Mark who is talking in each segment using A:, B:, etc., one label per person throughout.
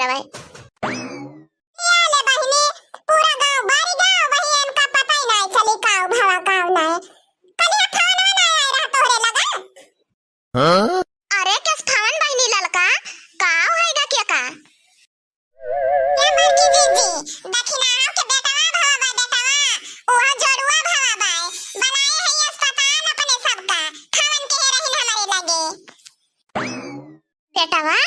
A: करवाए।
B: ले बहिनी पूरा गांव बारी गांव बहिन का पता ही नहीं चली काव भावा काव नहीं कलिया खान में नहीं आया रहा तोरे लगा।
A: हाँ? अरे किस खान बहिनी ललका काव हैगा क्या का?
B: ये बड़की दीदी दक्षिणाव के बेटवा भावा बेटवा ओहा जोड़ुआ भावा बाय बनाए है ये अस्पताल अपने सबका खावन के रहिन हमारे लगे।
A: बेटवा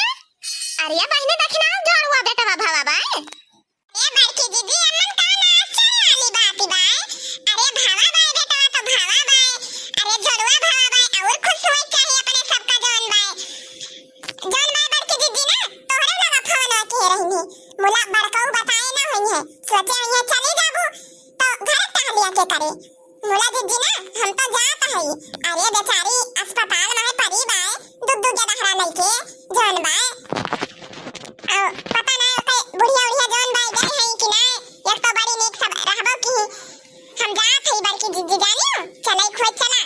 A: अरे बहिनी दक्षिणाव जोड़ुआ बेटवा भावा बाय।
B: ये बड़की दीदी अमन का आश्चर्य वाली बात बाय। अरे भावा बाय बेटवा तो भावा बाय अरे जोड़ुआ भावा बाय और खुश होई चाहिए अपने सबका जोन बाय बड़की दीदी ना तोहरे लगा खावन के रहिन मुला बड़काऊ बताए ना होई है सोचे ये चली जाबू तो घर टहलिया के करे मुला दीदी ना हम तो जात हई अरे बेचारी अस्पताल में पड़ी बाय दुद्दू के दहरा लइके जोन बाय पता ना ओके बुढ़िया बुढ़िया जोन बाय गई है कि ना एक तो बड़ी नीक सब रहबो की हम जात हई बड़की दीदी जानियो चलै खोज चला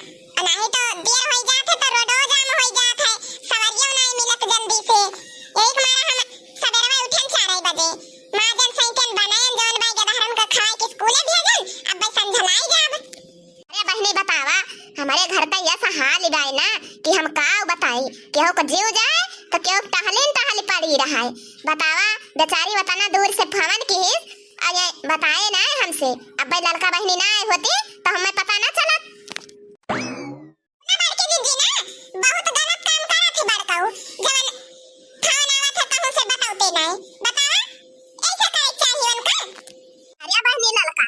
B: नहीं तो देर होई जात है तो रोडो जाम होई जात है सवारियों नहीं मिलत जल्दी से एक मारा हम सवेरे में उठन 4 बजे माजन सैकन बनायन जोन बाय के दहरन का खाए के स्कूले भेजन अब समझलाई जाब।
A: अरे बहिनी बतावा हमारे घर पे ऐसा हाल बाय ना कि हम काव बताई केहू को जीव जाए तो केहू टहलिन टहली पड़ी रहा है। बतावा बेचारी वतना दूर से फवन की अरे बताए ना हमसे अब लड़का बहनी ना आए होती तो हमें पता ना चला।
B: ना बड़की दीदी ना बहुत गलत काम करा थी बड़काऊ जवन खान आवत है कहूं से बताउते नहीं बतावा ऐसा करे चाहिए उनका।
A: अरे बहनी लड़का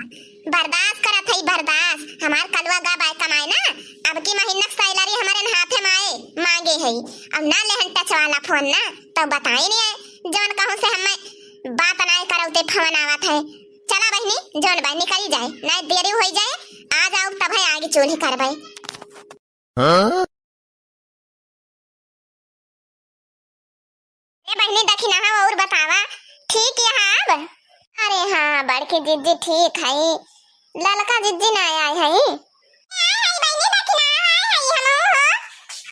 A: बर्दाश्त करत है बर्दाश्त हमार कलवा गा बाय कमाए ना अब की महीना सैलरी हमारे हाथे में मांगे है अब ना लेहन टच वाला फोन ना तो बताई नहीं है जोन कहूं से हमें बात नहीं करौते फोन आवत है। चला बहनी जोन बहनी करी जाए ना देरी हो जाए आ जाओ तब है आगे चूल्ही करबै। हाँ? ए बहनी दक्षिणा और बतावा ठीक यहाँ अब? अरे हाँ बड़की जिज्जी ठीक है ललका जिज्जी ना आया है
B: बहनी दक्षिणा है हम हो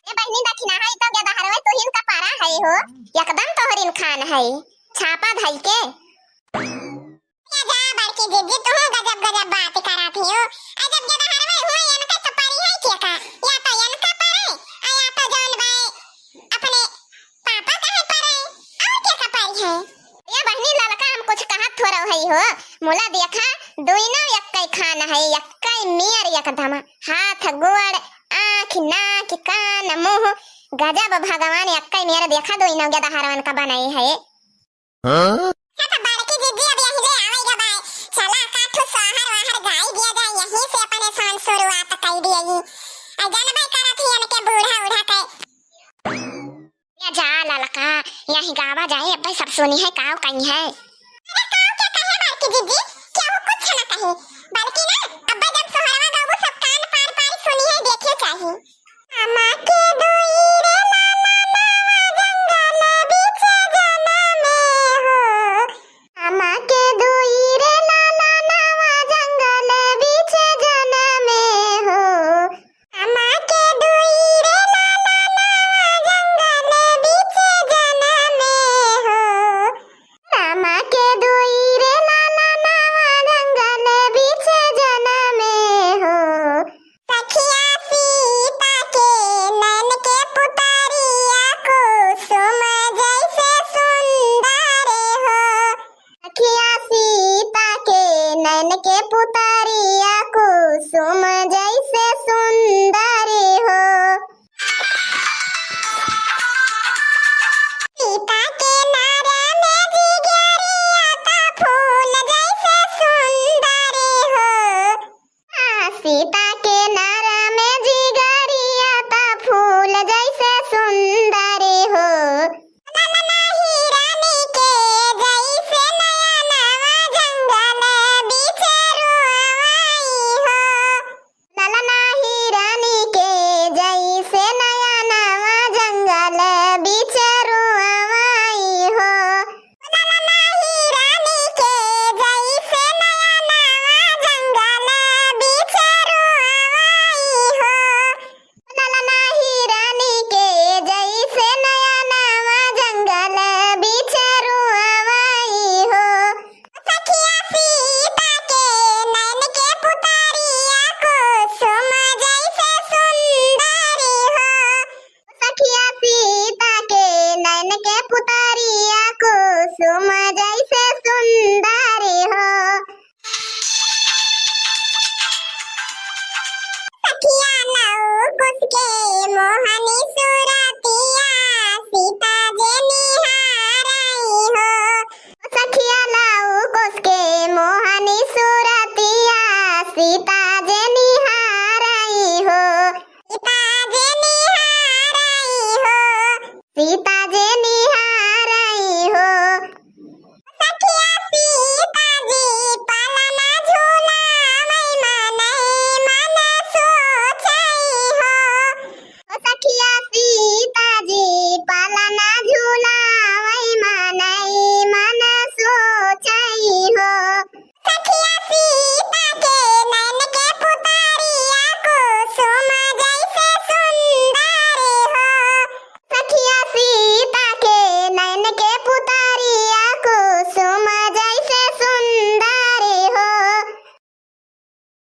A: ये बहनी दक्षिणा है तो गदा हरवे तो हिन का पारा है हो एकदम तोहरिन खान है छापा धई के
B: या जा बड़की दीदी तू गजब गजब बात करात हो अजब गदा हरवे हो इनका तो पारी है क्या का या तो इनका पारे या तो जोन बाय अपने पापा का है पारे और क्या का पारी है।
A: ये बहनी ललका हम कुछ कहत थोड़ा है हो मुला देखा दोइनो एक्कै खान है एक्कै मियर एकदम हाथ गोड़ आँख नाक कान मुंह गजब भगवान एक्कै मियर देखा दोइनो गदा हरवन का बनाई है।
B: हाँ तो बड़की दीदी अब यही ले आवेगा बाय चला काठू सोहर वाहर गाई दिया जाए यहीं से अपने सान शुरुआत कर दिएगी अजन भाई करत ही इनके बूढ़ा उड़ा के
A: या जा ललका यही गावा जाए अब सब सुनी है काव कहीं है।
B: अरे काव क्या कहे बड़की दीदी क्या हो कुछ ना कहे बल्कि ना अब जब सोहरवा गाऊ सब कान पार पार सुनी है देखियो चाहिए। अम्मा के दोई रे लाला नावा जंगल बीच जना में हो
A: अम्मा के दोई रे लाला नावा जंगल बीच जना में हो
B: अम्मा के दोई रे लाला नावा जंगल बीच जना में हो
A: अम्मा के दोई रे लाला नावा जंगल बीच जना में हो
B: सखिया सीता के नैन के पुतरिया कुसुम जैसे सुंदर हो
A: अखिया सीता के नैन के पुता